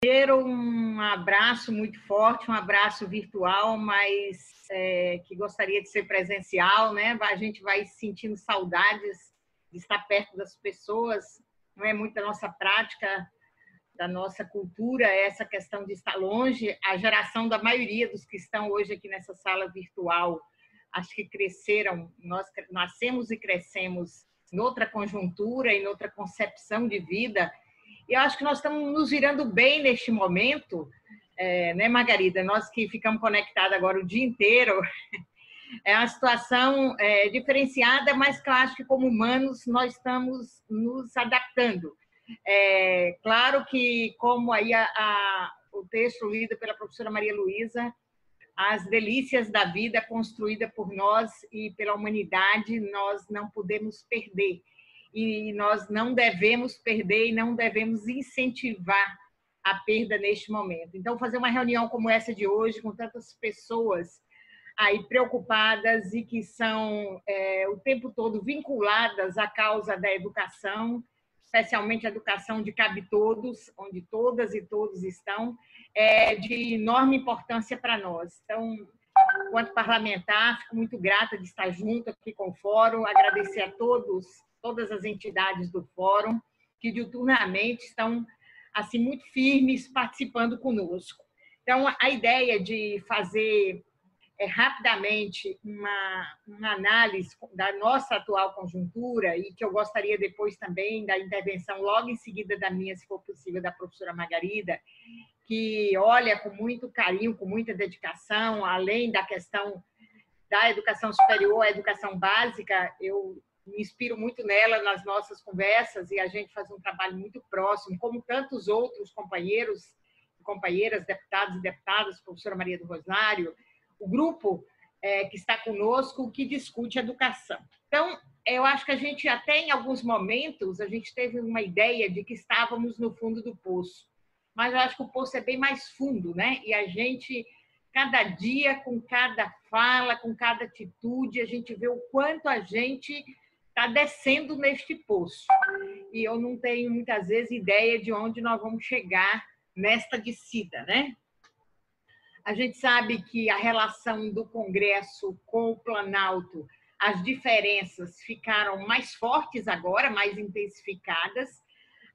Primeiro, um abraço muito forte, um abraço virtual, mas que gostaria de ser presencial, né? A gente vai sentindo saudades de estar perto das pessoas, não é muito da nossa prática, da nossa cultura, essa questão de estar longe. A geração da maioria dos que estão hoje aqui nessa sala virtual, acho que cresceram, nós nascemos e crescemos noutra conjuntura e noutra concepção de vida. E eu acho que nós estamos nos virando bem neste momento, né, Margarida? Nós que ficamos conectados agora o dia inteiro, é uma situação diferenciada, mas que eu acho que, como humanos, nós estamos nos adaptando. Claro que, como aí o texto lido pela professora Maria Luísa, as delícias da vida construída por nós e pela humanidade, nós não podemos perder. E nós não devemos perder e não devemos incentivar a perda neste momento. Então, fazer uma reunião como essa de hoje, com tantas pessoas aí preocupadas e que são o tempo todo vinculadas à causa da educação, especialmente a educação de cabe todos, onde todas e todos estão, é de enorme importância para nós. Então, enquanto parlamentar, fico muito grata de estar junto aqui com o Fórum, agradecer a todas as entidades do Fórum, que diuturnamente estão assim, muito firmes participando conosco. Então, a ideia de fazer rapidamente uma análise da nossa atual conjuntura, e que eu gostaria depois também da intervenção, logo em seguida da minha, se for possível, da professora Margarida, que olha com muito carinho, com muita dedicação, além da questão da educação superior, a educação básica, eu me inspiro muito nela nas nossas conversas e a gente faz um trabalho muito próximo, como tantos outros companheiros e companheiras, deputados e deputadas, professora Maria do Rosário, o grupo que está conosco, que discute educação. Então, eu acho que a gente até em alguns momentos, a gente teve uma ideia de que estávamos no fundo do poço, mas eu acho que o poço é bem mais fundo, né? E a gente, cada dia, com cada fala, com cada atitude, a gente vê o quanto a gente está descendo neste poço. E eu não tenho, muitas vezes, ideia de onde nós vamos chegar nesta descida, né? A gente sabe que a relação do Congresso com o Planalto, as diferenças ficaram mais fortes agora, mais intensificadas,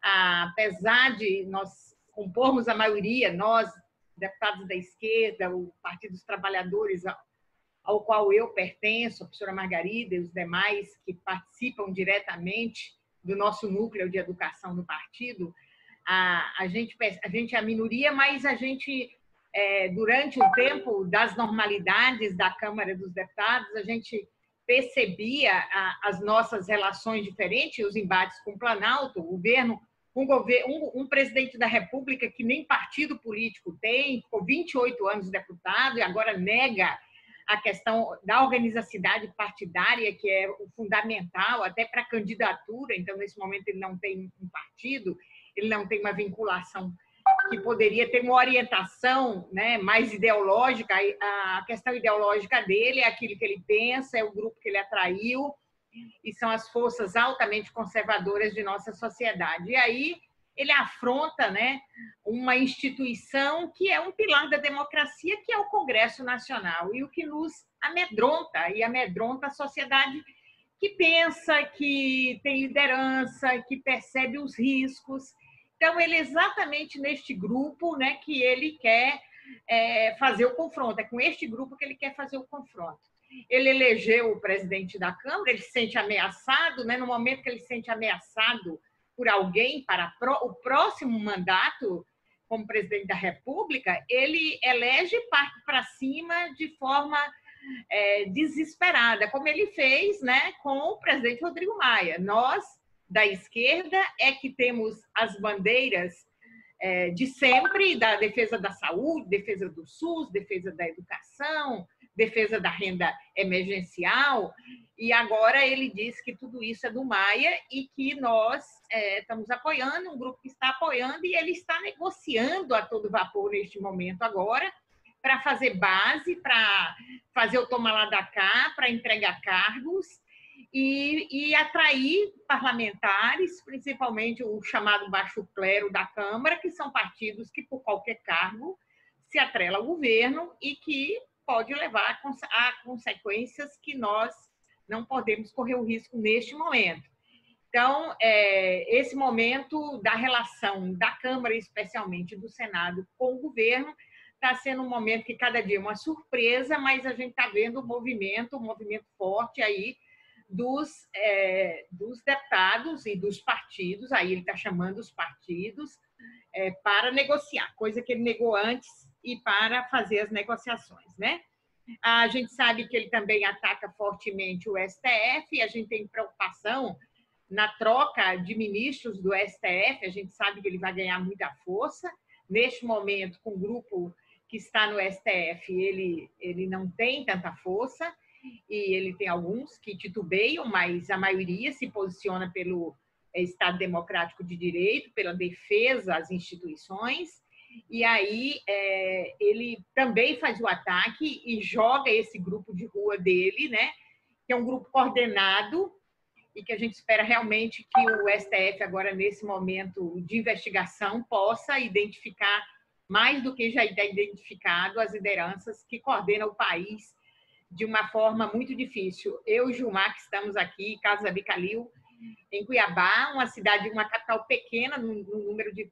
apesar de nós compormos a maioria, nós, deputados da esquerda, o Partido dos Trabalhadores, ao qual eu pertenço, a professora Margarida e os demais que participam diretamente do nosso núcleo de educação no partido, a gente é a minoria, mas a gente, durante o tempo das normalidades da Câmara dos Deputados, a gente percebia as nossas relações diferentes, os embates com o Planalto, o governo, um presidente da República que nem partido político tem, ficou 28 anos deputado e agora nega a questão da organizacidade partidária, que é o fundamental até para a candidatura. Então, nesse momento, ele não tem um partido, ele não tem uma vinculação que poderia ter uma orientação, né, mais ideológica. A questão ideológica dele é aquilo que ele pensa, é o grupo que ele atraiu, e são as forças altamente conservadoras de nossa sociedade. E aí ele afronta, né, uma instituição que é um pilar da democracia, que é o Congresso Nacional, e o que nos amedronta, e amedronta a sociedade que pensa, que tem liderança, que percebe os riscos. Então, ele é exatamente neste grupo, né, que ele quer fazer o confronto, é com este grupo que ele quer fazer o confronto. Ele elegeu o presidente da Câmara, ele se sente ameaçado, né, no momento que ele se sente ameaçado por alguém para o próximo mandato como presidente da República, ele elege e parte para cima de forma desesperada, como ele fez, né, com o presidente Rodrigo Maia. Nós, da esquerda, é que temos as bandeiras de sempre, da defesa da saúde, defesa do SUS, defesa da educação, defesa da renda emergencial, e agora ele diz que tudo isso é do Maia e que nós estamos apoiando, um grupo que está apoiando, e ele está negociando a todo vapor neste momento agora, para fazer base, para fazer o toma lá da cá, para entregar cargos, e atrair parlamentares, principalmente o chamado baixo clero da Câmara, que são partidos que, por qualquer cargo, se atrela ao governo e que pode levar a consequências que nós não podemos correr o risco neste momento. Então, esse momento da relação da Câmara, especialmente do Senado, com o governo, está sendo um momento que cada dia é uma surpresa, mas a gente está vendo um movimento forte aí dos deputados e dos partidos, aí ele está chamando os partidos para negociar, coisa que ele negou antes, e para fazer as negociações, né? A gente sabe que ele também ataca fortemente o STF, a gente tem preocupação na troca de ministros do STF, a gente sabe que ele vai ganhar muita força. Neste momento, com o grupo que está no STF, ele não tem tanta força, e ele tem alguns que titubeiam, mas a maioria se posiciona pelo Estado Democrático de Direito, pela defesa às instituições, e aí ele também faz o ataque e joga esse grupo de rua dele, né, que é um grupo coordenado, e que a gente espera realmente que o STF, agora nesse momento de investigação, possa identificar, mais do que já está identificado, as lideranças que coordenam o país de uma forma muito difícil. Eu e Gilmar, que estamos aqui, Casa da Bicalil, em Cuiabá, uma capital pequena no número de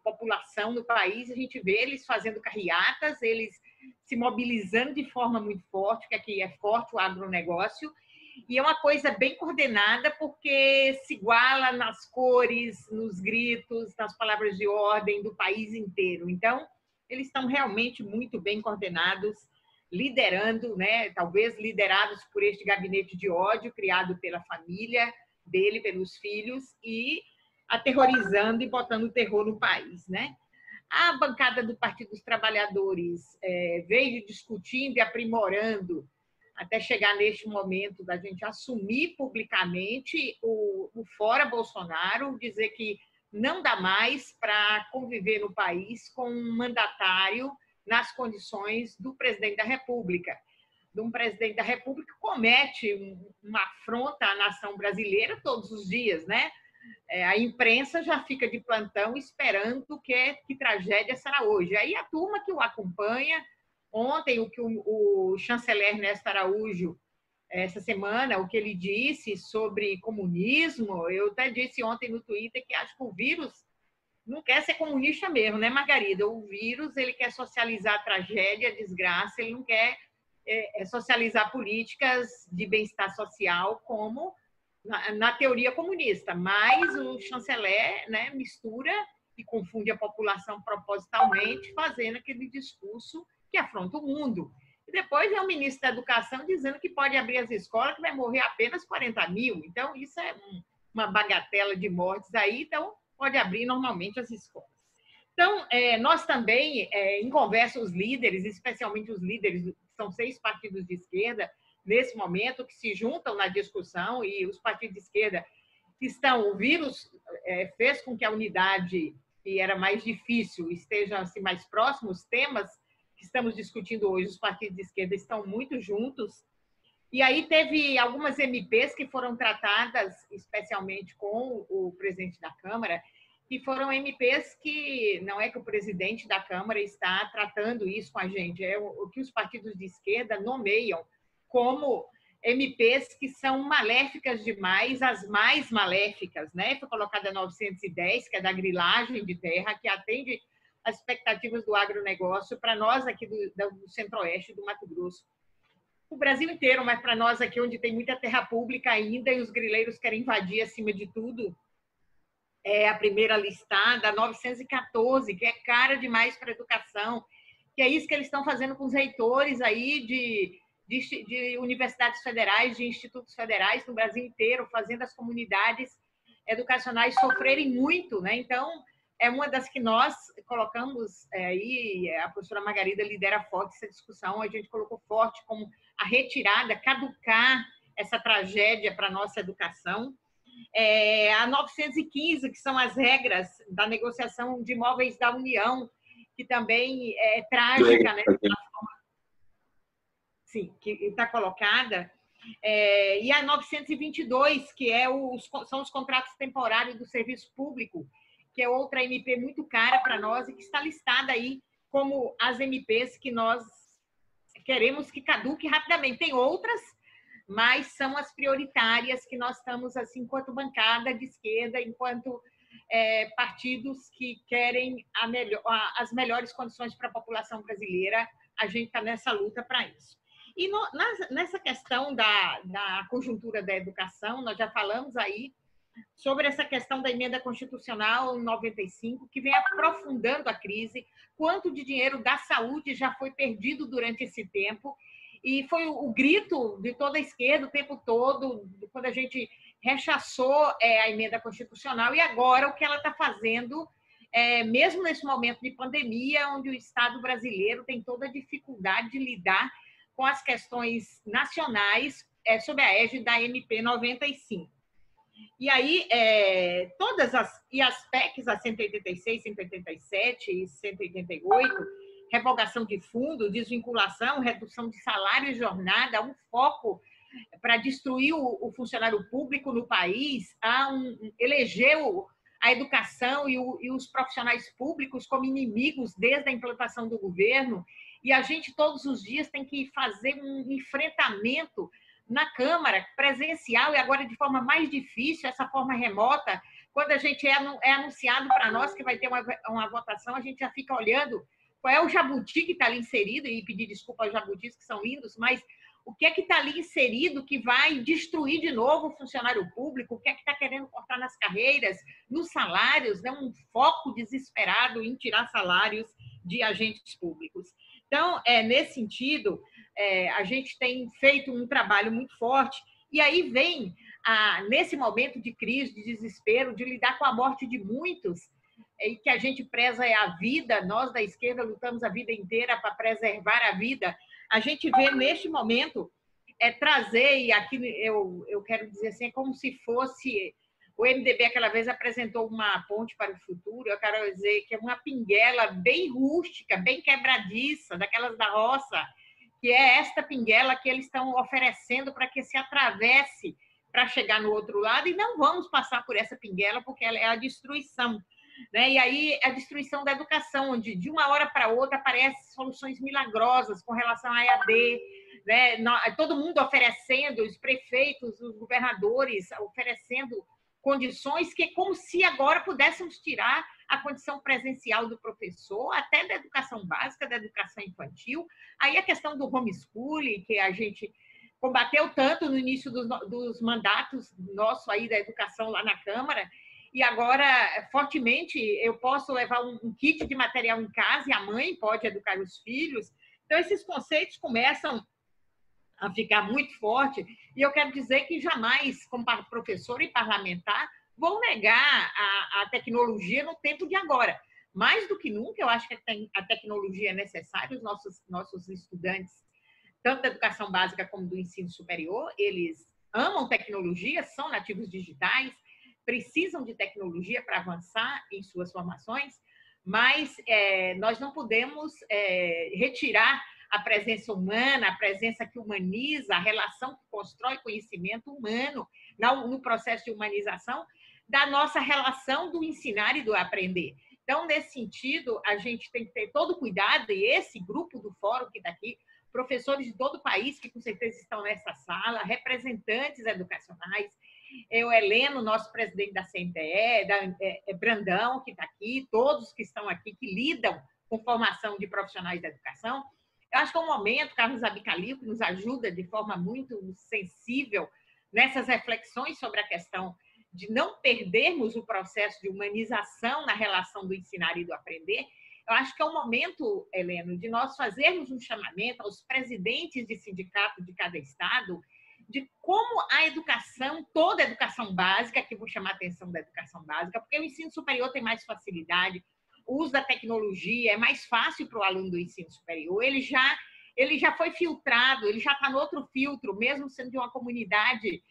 população no país, a gente vê eles fazendo carreatas, eles se mobilizando de forma muito forte, porque aqui é forte o agronegócio, e é uma coisa bem coordenada, porque se iguala nas cores, nos gritos, nas palavras de ordem do país inteiro. Então, eles estão realmente muito bem coordenados, liderando, né, talvez liderados por este gabinete de ódio criado pela família dele, pelos filhos, e aterrorizando e botando terror no país, né? A bancada do Partido dos Trabalhadores veio discutindo e aprimorando até chegar neste momento da gente assumir publicamente o fora Bolsonaro, dizer que não dá mais para conviver no país com um mandatário nas condições do presidente da República. De um presidente da República que comete uma afronta à nação brasileira todos os dias, né? A imprensa já fica de plantão esperando que tragédia será hoje. Aí a turma que o acompanha, ontem o que o chanceler Ernesto Araújo, essa semana, o que ele disse sobre comunismo, eu até disse ontem no Twitter que acho que o vírus não quer ser comunista mesmo, né, Margarida? O vírus, ele quer socializar a tragédia, a desgraça, ele não quer socializar políticas de bem-estar social como na teoria comunista, mas o chanceler, né, mistura e confunde a população propositalmente, fazendo aquele discurso que afronta o mundo. E depois vem o ministro da Educação dizendo que pode abrir as escolas, que vai morrer apenas 40 mil. Então, isso é uma bagatela de mortes aí, então pode abrir normalmente as escolas. Então, nós também, em conversa, os líderes, especialmente os líderes, são 6 partidos de esquerda, nesse momento, que se juntam na discussão, e os partidos de esquerda estão... O vírus fez com que a unidade, que era mais difícil, esteja assim, mais próximo. Os temas que estamos discutindo hoje, os partidos de esquerda estão muito juntos. E aí teve algumas MPs que foram tratadas, especialmente com o presidente da Câmara, que foram MPs que não é que o presidente da Câmara está tratando isso com a gente, é o que os partidos de esquerda nomeiam como MPs que são maléficas demais, as mais maléficas, né? Foi colocada a 910, que é da grilagem de terra, que atende às expectativas do agronegócio para nós aqui do Centro-Oeste do Mato Grosso. O Brasil inteiro, mas para nós aqui, onde tem muita terra pública ainda e os grileiros querem invadir acima de tudo, a primeira listada, a 914, que é cara demais para a educação, que é isso que eles estão fazendo com os reitores aí de universidades federais, de institutos federais no Brasil inteiro, fazendo as comunidades educacionais sofrerem muito, né? Então, é uma das que nós colocamos aí, a professora Margarida lidera forte essa discussão, a gente colocou forte como a retirada, caducar essa tragédia para a nossa educação. A 915, que são as regras da negociação de imóveis da União, que também é trágica, né? Sim, que está colocada. E a 922, que são os contratos temporários do serviço público, que é outra MP muito cara para nós e que está listada aí como as MPs que nós queremos que caduque rapidamente. Tem outras, mas são as prioritárias que nós estamos, assim, enquanto bancada de esquerda, enquanto partidos que querem as melhores condições para a população brasileira, a gente está nessa luta para isso. E nessa questão da conjuntura da educação, nós já falamos aí sobre essa questão da emenda constitucional 95, que vem aprofundando a crise, quanto de dinheiro da saúde já foi perdido durante esse tempo, e foi o grito de toda a esquerda o tempo todo, quando a gente rechaçou a emenda constitucional, e agora o que ela está fazendo, mesmo nesse momento de pandemia, onde o Estado brasileiro tem toda a dificuldade de lidar com as questões nacionais sob a égide da MP 95. E aí, as PECs, a 186, 187 e 188, revogação de fundo, desvinculação, redução de salário e jornada, um foco para destruir o funcionário público no país, elegeu a educação e os profissionais públicos como inimigos desde a implantação do governo, e a gente todos os dias tem que fazer um enfrentamento na Câmara, presencial, e agora de forma mais difícil, essa forma remota. Quando a gente é anunciado para nós que vai ter uma votação, a gente já fica olhando qual é o jabuti que está ali inserido, e pedir desculpa aos jabutis que são lindos, mas o que é que está ali inserido que vai destruir de novo o funcionário público, o que é que está querendo cortar nas carreiras, nos salários, né? Um foco desesperado em tirar salários de agentes públicos. Então, nesse sentido, a gente tem feito um trabalho muito forte, e aí vem, nesse momento de crise, de desespero, de lidar com a morte de muitos, e que a gente preza a vida, nós da esquerda lutamos a vida inteira para preservar a vida, a gente vê neste momento trazer, e aqui eu quero dizer assim, é como se fosse... O MDB aquela vez apresentou uma ponte para o futuro, eu quero dizer que é uma pinguela bem rústica, bem quebradiça, daquelas da roça, que é esta pinguela que eles estão oferecendo para que se atravesse para chegar no outro lado, e não vamos passar por essa pinguela, porque ela é a destruição. Né? E aí a destruição da educação, onde de uma hora para outra aparecem soluções milagrosas com relação à EAD, né? Todo mundo oferecendo, os prefeitos, os governadores oferecendo condições que é como se agora pudéssemos tirar a condição presencial do professor, até da educação básica, da educação infantil. Aí a questão do homeschooling, que a gente combateu tanto no início dos mandatos nosso aí da educação lá na Câmara, e agora, fortemente, eu posso levar um kit de material em casa e a mãe pode educar os filhos. Então, esses conceitos começam a ficar muito forte, e eu quero dizer que jamais, como professor e parlamentar, vou negar a tecnologia no tempo de agora. Mais do que nunca, eu acho que a tecnologia é necessária, os nossos estudantes, tanto da educação básica como do ensino superior, eles amam tecnologia, são nativos digitais, precisam de tecnologia para avançar em suas formações, mas nós não podemos retirar a presença humana, a presença que humaniza, a relação que constrói conhecimento humano no processo de humanização da nossa relação do ensinar e do aprender. Então, nesse sentido, a gente tem que ter todo cuidado, e esse grupo do fórum que está aqui, professores de todo o país que com certeza estão nessa sala, representantes educacionais, o Heleno, nosso presidente da CNTE, Brandão, que está aqui, todos que estão aqui, que lidam com formação de profissionais da educação. Eu acho que é um momento, Carlos Abicalil, que nos ajuda de forma muito sensível nessas reflexões sobre a questão de não perdermos o processo de humanização na relação do ensinar e do aprender. Eu acho que é um momento, Heleno, de nós fazermos um chamamento aos presidentes de sindicato de cada estado de como a educação, toda a educação básica, que vou chamar a atenção da educação básica, porque o ensino superior tem mais facilidade, o uso da tecnologia é mais fácil para o aluno do ensino superior, ele já foi filtrado, ele já está no outro filtro, mesmo sendo de uma comunidade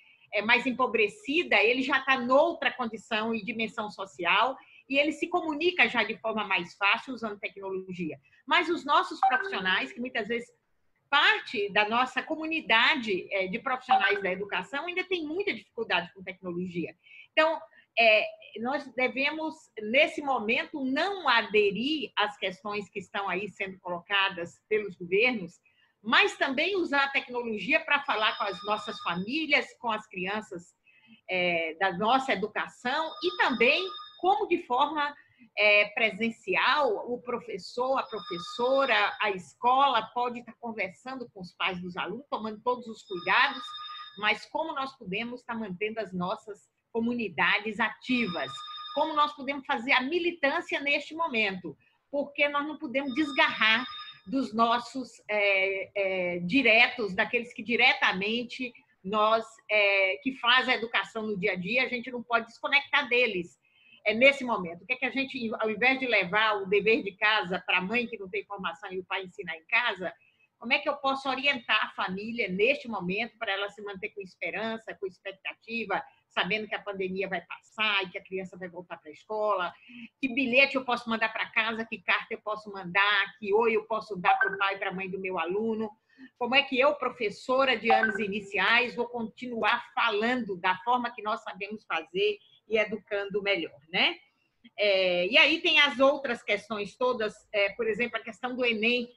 mais empobrecida, ele já está noutra condição e dimensão social, e ele se comunica já de forma mais fácil usando tecnologia. Mas os nossos profissionais, que muitas vezes parte da nossa comunidade de profissionais da educação ainda tem muita dificuldade com tecnologia. Então, nós devemos, nesse momento, não aderir às questões que estão aí sendo colocadas pelos governos, mas também usar a tecnologia para falar com as nossas famílias, com as crianças da nossa educação e também como de forma presencial, o professor, a professora, a escola pode estar conversando com os pais dos alunos, tomando todos os cuidados, mas como nós podemos estar mantendo as nossas comunidades ativas, como nós podemos fazer a militância neste momento, porque nós não podemos desgarrar dos nossos diretos, daqueles que diretamente nós, que faz a educação no dia a dia, a gente não pode desconectar deles nesse momento. O que é que a gente, ao invés de levar o dever de casa para a mãe que não tem formação e o pai ensinar em casa, como é que eu posso orientar a família neste momento para ela se manter com esperança, com expectativa, sabendo que a pandemia vai passar e que a criança vai voltar para a escola? Que bilhete eu posso mandar para casa? Que carta eu posso mandar? Que oi eu posso dar para o pai e para a mãe do meu aluno? Como é que eu, professora de anos iniciais, vou continuar falando da forma que nós sabemos fazer e educando melhor, né? E aí tem as outras questões todas, por exemplo, a questão do Enem,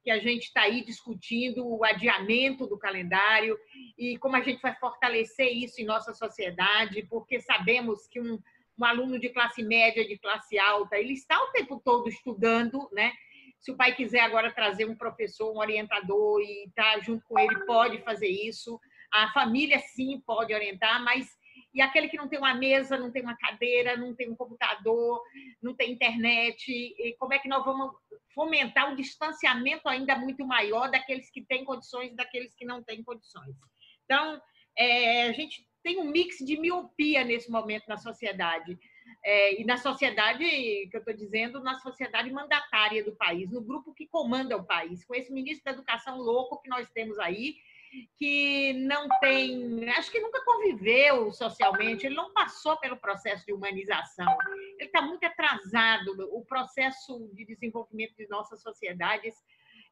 que a gente está aí discutindo, o adiamento do calendário e como a gente vai fortalecer isso em nossa sociedade, porque sabemos que um aluno de classe média, de classe alta, ele está o tempo todo estudando, né? Se o pai quiser agora trazer um professor, um orientador e estar junto com ele, pode fazer isso. A família, sim, pode orientar, mas e aquele que não tem uma mesa, não tem uma cadeira, não tem um computador, não tem internet, e como é que nós vamos fomentar um distanciamento ainda muito maior daqueles que têm condições e daqueles que não têm condições? Então, a gente tem um mix de miopia nesse momento na sociedade. E na sociedade, que eu estou dizendo, na sociedade mandatária do país, no grupo que comanda o país, com esse ministro da Educação louco que nós temos aí, que não tem, acho que nunca conviveu socialmente, ele não passou pelo processo de humanização, ele está muito atrasado, o processo de desenvolvimento de nossas sociedades,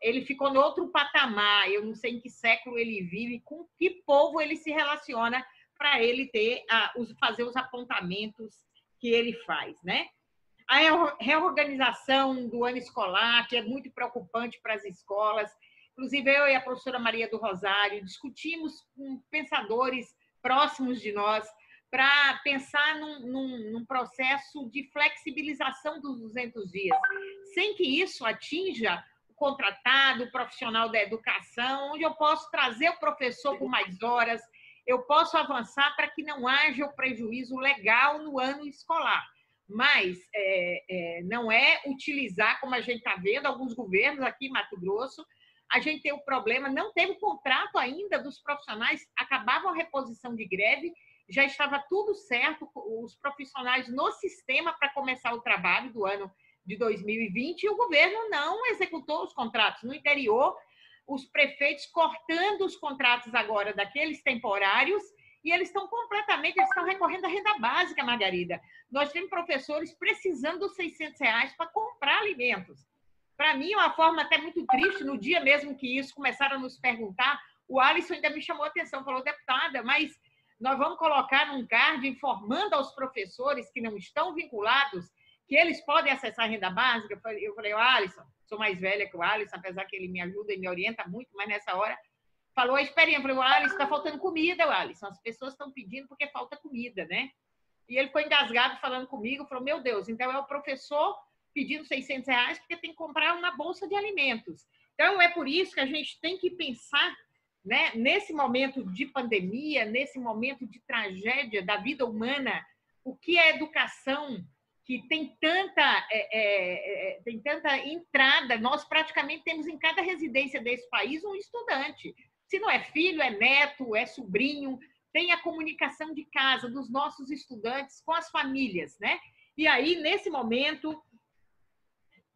ele ficou no outro patamar, eu não sei em que século ele vive, com que povo ele se relaciona para ele fazer os apontamentos que ele faz, né? A reorganização do ano escolar, que é muito preocupante para as escolas. Inclusive, eu e a professora Maria do Rosário discutimos com pensadores próximos de nós para pensar num processo de flexibilização dos 200 dias, sem que isso atinja o contratado, o profissional da educação, onde eu posso trazer o professor com mais horas, eu posso avançar para que não haja o prejuízo legal no ano escolar. Mas não é utilizar, como a gente está vendo, alguns governos aqui em Mato Grosso, a gente tem o problema, não teve o contrato ainda dos profissionais, acabava a reposição de greve, já estava tudo certo, os profissionais no sistema para começar o trabalho do ano de 2020, e o governo não executou os contratos. No interior, os prefeitos cortando os contratos agora daqueles temporários, e eles estão recorrendo à renda básica, Margarida. Nós temos professores precisando dos R$600 para comprar alimentos. Para mim, é uma forma até muito triste, no dia mesmo que isso começaram a nos perguntar, o Alisson ainda me chamou a atenção, falou, deputada, mas nós vamos colocar num card informando aos professores que não estão vinculados que eles podem acessar a renda básica? Eu falei, Alisson, sou mais velha que o Alisson, apesar que ele me ajuda e me orienta muito, mas nessa hora falou a experiência. Eu falei, Alisson, está faltando comida, Alisson, as pessoas estão pedindo porque falta comida, né? E ele foi engasgado falando comigo, falou, meu Deus, então é o professor pedindo R$600 porque tem que comprar uma bolsa de alimentos. Então, é por isso que a gente tem que pensar, né, nesse momento de pandemia, nesse momento de tragédia da vida humana, o que é educação, que tem tanta entrada, nós praticamente temos em cada residência desse país um estudante. Se não é filho, é neto, é sobrinho, tem a comunicação de casa dos nossos estudantes com as famílias, né? E aí, nesse momento,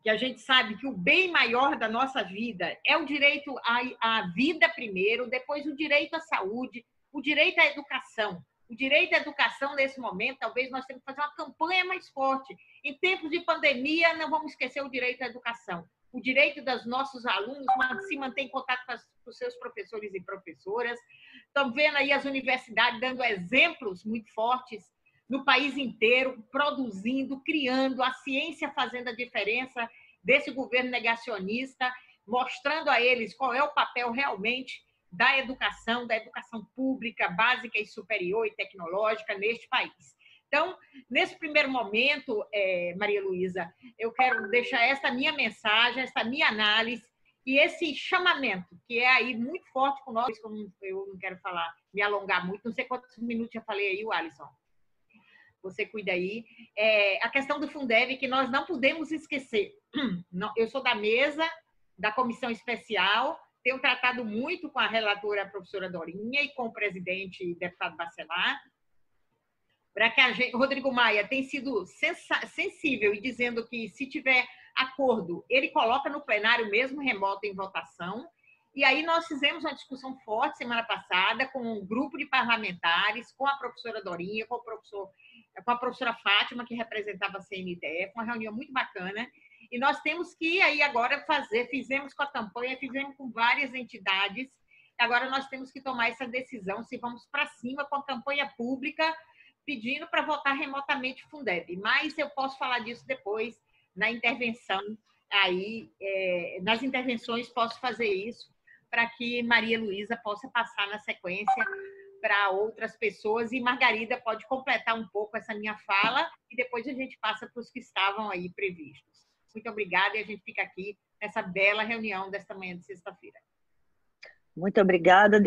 que a gente sabe que o bem maior da nossa vida é o direito à vida primeiro, depois o direito à saúde, o direito à educação. O direito à educação, nesse momento, talvez nós temos que fazer uma campanha mais forte. Em tempos de pandemia, não vamos esquecer o direito à educação. O direito dos nossos alunos se manter em contato para os seus professores e professoras. Estamos vendo aí as universidades dando exemplos muito fortes no país inteiro, produzindo, criando, a ciência fazendo a diferença desse governo negacionista, mostrando a eles qual é o papel realmente da educação pública, básica e superior e tecnológica neste país. Então, nesse primeiro momento, Maria Luísa, eu quero deixar esta minha mensagem, esta minha análise e esse chamamento, que é aí muito forte com nós, eu não quero me alongar muito, não sei quantos minutos já falei aí, o Alisson. Você cuida aí. A questão do Fundeb, que nós não podemos esquecer. Eu sou da mesa, da comissão especial, tenho tratado muito com a relatora, a professora Dorinha, e com o presidente, deputado Bacelar, para que Rodrigo Maia tem sido sensível e dizendo que, se tiver acordo, ele coloca no plenário mesmo, remoto em votação. E aí nós fizemos uma discussão forte semana passada com um grupo de parlamentares, com a professora Dorinha, com a professora Fátima, que representava a CNDE, uma reunião muito bacana. E nós temos que aí agora fizemos com a campanha, fizemos com várias entidades, agora nós temos que tomar essa decisão, se vamos para cima com a campanha pública, pedindo para votar remotamente o Fundeb. Mas eu posso falar disso depois, na intervenção, aí, nas intervenções posso fazer isso, para que Maria Luísa possa passar na sequência para outras pessoas, e Margarida pode completar um pouco essa minha fala, e depois a gente passa para os que estavam aí previstos. Muito obrigada, e a gente fica aqui nessa bela reunião desta manhã de sexta-feira. Muito obrigada,